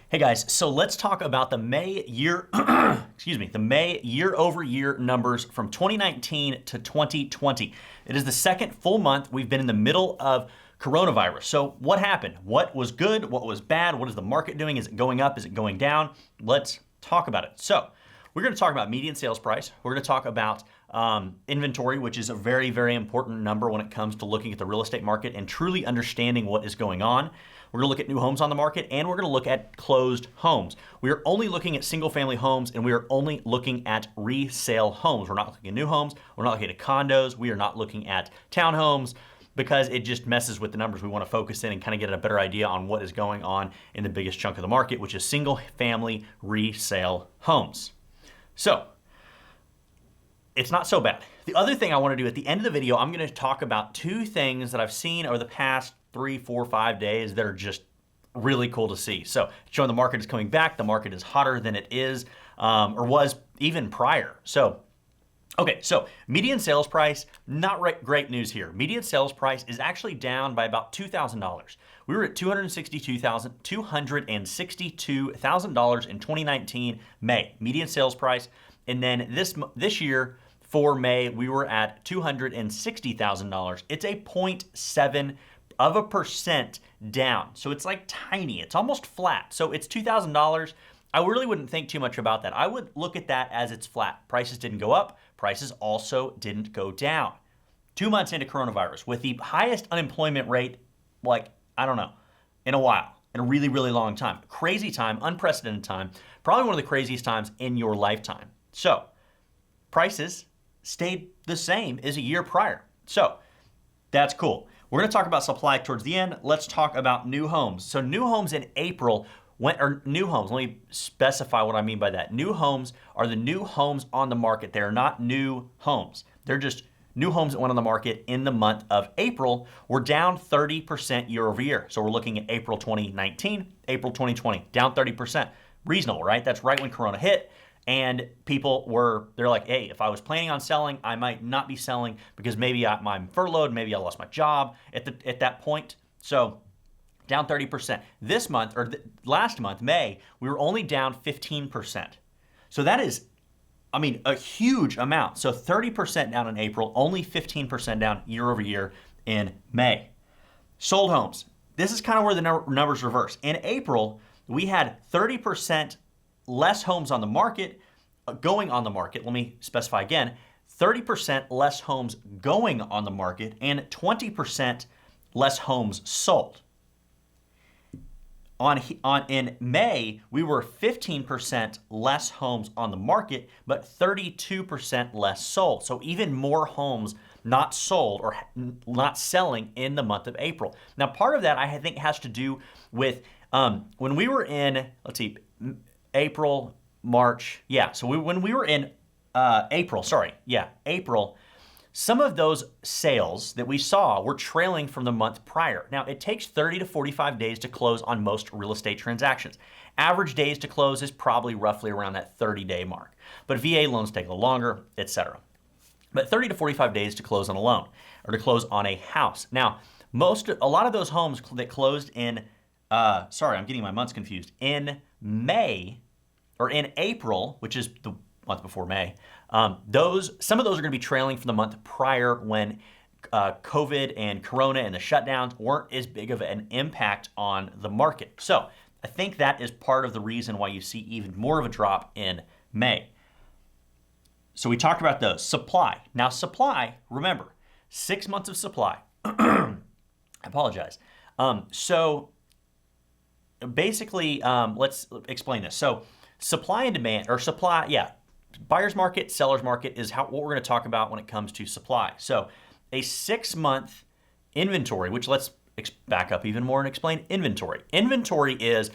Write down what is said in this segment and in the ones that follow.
Hey guys, so let's talk about the May year, the May year-over-year numbers from 2019 to 2020. It is the second full month we've been in the middle of coronavirus. So what happened? What was good? What was bad? What is the market doing? Is it going up? Is it going down? Let's talk about it. So we're going to talk about median sales price. We're going to talk about inventory, which is a very, very important number when it comes to looking at the real estate market and truly understanding what is going on. We're going to look at new homes on the market, and we're going to look at closed homes. We are only looking at single-family homes, and we are only looking at resale homes. We're not looking at new homes. We're not looking at condos. We are not looking at townhomes because it just messes with the numbers. We want to focus in and kind of get a better idea on what is going on in the biggest chunk of the market, which is single-family resale homes. So it's not so bad. The other thing I want to do at the end of the video, I'm going to talk about two things that I've seen over the past 3, 4, 5 days that are just really cool to see. So showing the market is coming back. The market is hotter than it is or was even prior. So, okay, so median sales price, not great news here. Median sales price is actually down by about $2,000. We were at $262,000 in 2019 May, median sales price. And then this year for May, we were at $260,000. It's a 0.7% down. So it's like tiny. It's almost flat. So it's $2,000. I really wouldn't think too much about that. I would look at that as it's flat. Prices didn't go up. Prices also didn't go down. 2 months into coronavirus with the highest unemployment rate, like, I don't know, in a while, in a really, really long time. Crazy time, unprecedented time, probably one of the craziest times in your lifetime. So prices stayed the same as a year prior. So that's cool. We're going to talk about supply towards the end. Let's talk about new homes. So new homes in April new homes, let me specify what I mean by that. New homes are the new homes on the market. They are not new homes. They're just new homes that went on the market in the month of April. We're down 30% year over year. So we're looking at April 2019, April 2020, down 30%. Reasonable, right? That's right when Corona hit. And they're like, hey, if I was planning on selling, I might not be selling because maybe I'm furloughed, maybe I lost my job at that point. So down 30%. This month, or last month, May, we were only down 15%. So that is, a huge amount. So 30% down in April, only 15% down year over year in May. Sold homes. This is kind of where the numbers reverse. In April, we had 30% less homes on the market, going on the market. Let me specify again, 30% less homes going on the market and 20% less homes sold. In May, we were 15% less homes on the market, but 32% less sold. So even more homes not sold or not selling in the month of April. Now, part of that I think has to do with when we were in, April, March. Yeah, so when we were in April, some of those sales that we saw were trailing from the month prior. Now, it takes 30 to 45 days to close on most real estate transactions. Average days to close is probably roughly around that 30-day mark. But VA loans take a little longer, etc. But 30 to 45 days to close on a loan or to close on a house. Now, a lot of those homes that closed in, I'm getting my months confused, in May, or in April, which is the month before May, some of those are going to be trailing from the month prior when COVID and Corona and the shutdowns weren't as big of an impact on the market. So I think that is part of the reason why you see even more of a drop in May. So we talked about those. Supply. Now supply, remember, 6 months of supply. I apologize. So basically, let's explain this. So supply and demand, or supply, buyer's market, seller's market is what we're going to talk about when it comes to supply. So a 6-month inventory, which let's back up even more and explain inventory. Inventory is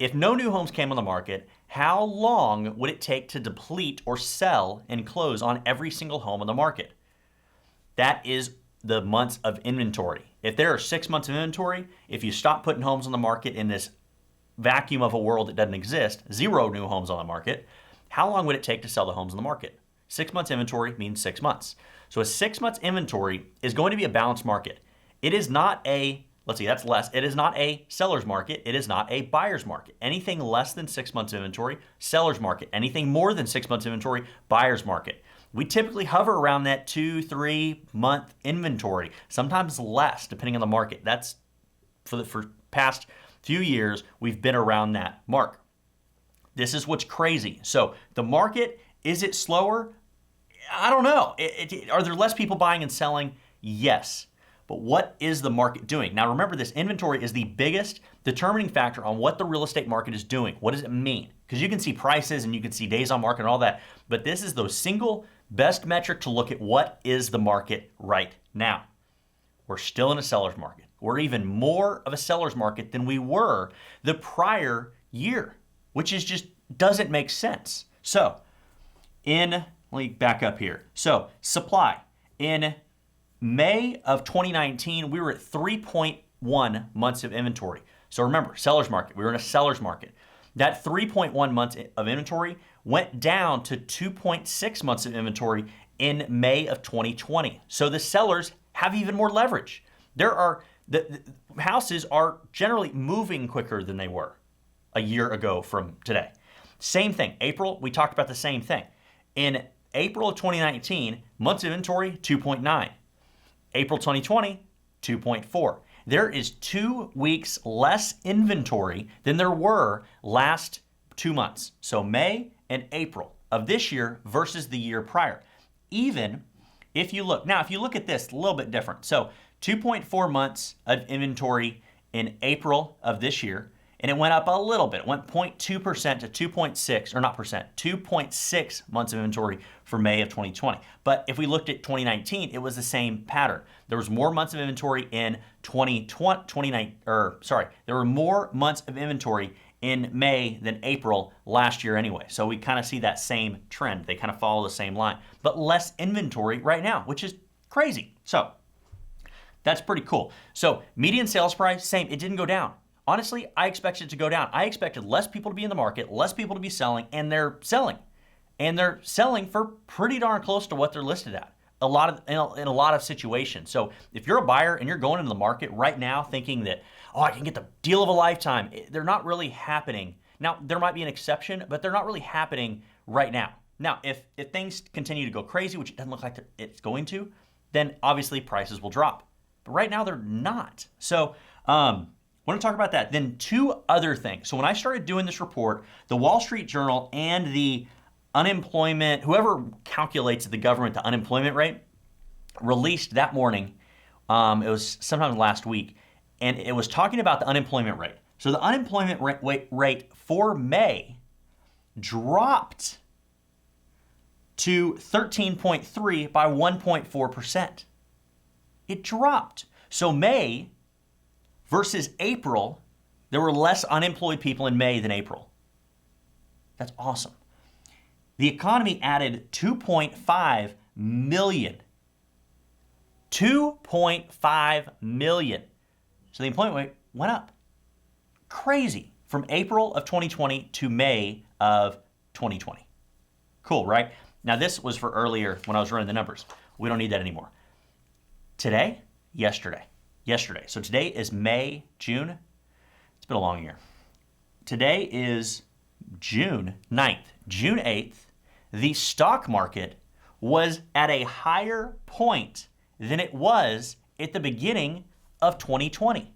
if no new homes came on the market, how long would it take to deplete or sell and close on every single home on the market? That is the months of inventory. If there are 6 months of inventory, if you stop putting homes on the market in this vacuum of a world that doesn't exist, 0 new homes on the market, how long would it take to sell the homes on the market? 6 months inventory means 6 months. So a 6 months inventory is going to be a balanced market. It is not a let's see, that's less. It is not a seller's market. It is not a buyer's market. Anything less than 6 months inventory, seller's market. Anything more than 6 months inventory, buyer's market. We typically hover around that 2-3 month inventory, sometimes less depending on the market. That's for past few years, we've been around that mark. This is what's crazy. So the market, is it slower? I don't know. Are there less people buying and selling? Yes. But what is the market doing? Now remember, this inventory is the biggest determining factor on what the real estate market is doing. What does it mean? Because you can see prices and you can see days on market and all that, but this is the single best metric to look at what is the market right now. We're still in a seller's market. We're even more of a seller's market than we were the prior year, which is just doesn't make sense. So let me back up here. So supply. In May of 2019, we were at 3.1 months of inventory. So remember, seller's market. We were in a seller's market. That 3.1 months of inventory went down to 2.6 months of inventory in May of 2020. So the sellers have even more leverage. The houses are generally moving quicker than they were a year ago from today. Same thing. April, we talked about the same thing. In April of 2019, months of inventory, 2.9. April 2020, 2.4. There is 2 weeks less inventory than there were last 2 months. So May and April of this year versus the year prior. Even if you look, now if you look at this, a little bit different. So 2.4 months of inventory in April of this year, and it went up a little bit. It went 0.2% to 2.6, or not percent, 2.6 months of inventory for May of 2020. But if we looked at 2019, it was the same pattern. There was more months of inventory in there were more months of inventory in May than April last year anyway. So we kind of see that same trend. They kind of follow the same line, but less inventory right now, which is crazy. So that's pretty cool. So median sales price, same, it didn't go down. Honestly, I expected it to go down. I expected less people to be in the market, less people to be selling, and they're selling. And they're selling for pretty darn close to what they're listed at. In a lot of situations. So if you're a buyer and you're going into the market right now thinking that, oh, I can get the deal of a lifetime, they're not really happening. Now, there might be an exception, but they're not really happening right now. Now, if things continue to go crazy, which it doesn't look like it's going to, then obviously prices will drop. But right now, they're not. So I want to talk about that. Then 2 other things. So when I started doing this report, the Wall Street Journal and the unemployment, whoever calculates the government, the unemployment rate, released that morning. It was sometime last week, and it was talking about the unemployment rate. So the unemployment rate for May dropped to 13.3 by 1.4%. It dropped. So May versus April, there were less unemployed people in May than April. That's awesome. The economy added 2.5 million. 2.5 million. So the employment rate went up. Crazy. From April of 2020 to May of 2020. Cool, right? Now this was for earlier when I was running the numbers. We don't need that anymore. Today, yesterday. So today is May, June. It's been a long year. Today is June 9th. June 8th, the stock market was at a higher point than it was at the beginning of 2020.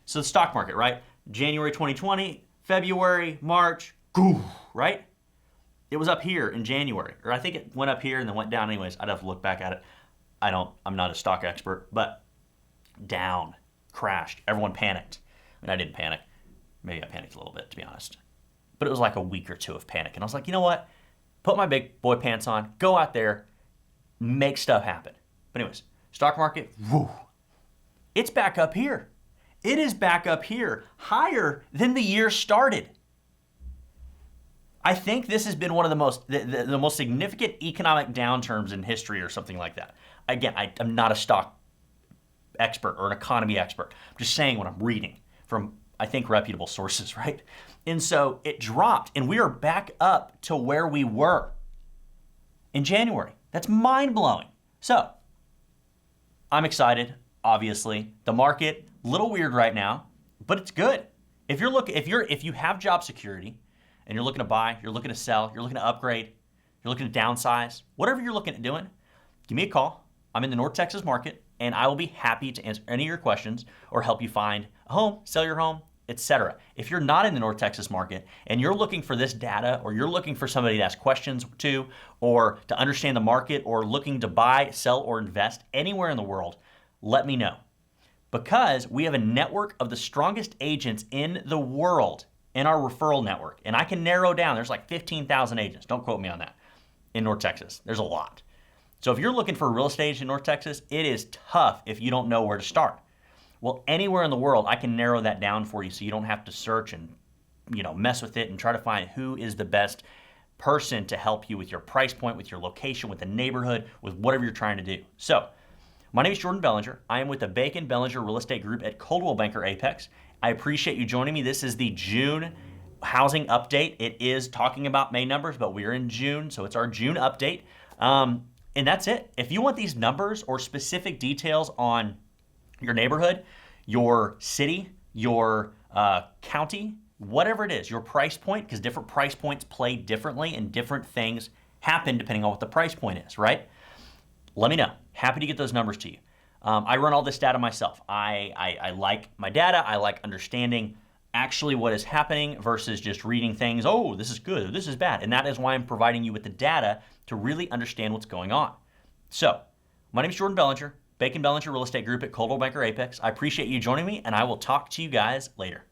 So the stock market, right? January 2020, February, March, right? It was up here in January, or I think it went up here and then went down anyways. I'd have to look back at it. I'm not a stock expert, but down, crashed. Everyone panicked. I mean, I didn't panic. Maybe I panicked a little bit, to be honest. But it was like a week or 2 of panic. And I was like, you know what? Put my big boy pants on, go out there, make stuff happen. But anyways, stock market, it's back up here. It is back up here, higher than the year started. I think this has been one of the most significant economic downturns in history or something like that. Again, I'm not a stock expert or an economy expert. I'm just saying what I'm reading from, I think, reputable sources, right? And so it dropped, and we are back up to where we were in January. That's mind-blowing. So I'm excited, obviously. The market Little weird right now, but it's good. If you have job security and you're looking to buy, you're looking to sell, you're looking to upgrade, you're looking to downsize, whatever you're looking at doing, give me a call. I'm in the North Texas market, and I will be happy to answer any of your questions or help you find a home, sell your home, etc. If you're not in the North Texas market and you're looking for this data, or you're looking for somebody to ask questions to, or to understand the market, or looking to buy, sell, or invest anywhere in the world, let me know. Because we have a network of the strongest agents in the world in our referral network. And I can narrow down, there's like 15,000 agents, don't quote me on that, in North Texas. There's a lot. So if you're looking for a real estate agent in North Texas, it is tough if you don't know where to start. Well, anywhere in the world, I can narrow that down for you so you don't have to search and mess with it and try to find who is the best person to help you with your price point, with your location, with the neighborhood, with whatever you're trying to do. So my name is Jordan Bellinger. I am with the Bacon Bellinger Real Estate Group at Coldwell Banker Apex. I appreciate you joining me. This is the June housing update. It is talking about May numbers, but we're in June, so it's our June update. And that's it. If you want these numbers or specific details on your neighborhood, your city, your county, whatever it is, your price point, because different price points play differently and different things happen depending on what the price point is, right? Let me know. Happy to get those numbers to you. I run all this data myself. I like my data. I like understanding actually what is happening versus just reading things, oh, this is good, or this is bad. And that is why I'm providing you with the data to really understand what's going on. So, my name is Jordan Bellinger, Bacon Bellinger Real Estate Group at Coldwell Banker Apex. I appreciate you joining me, and I will talk to you guys later.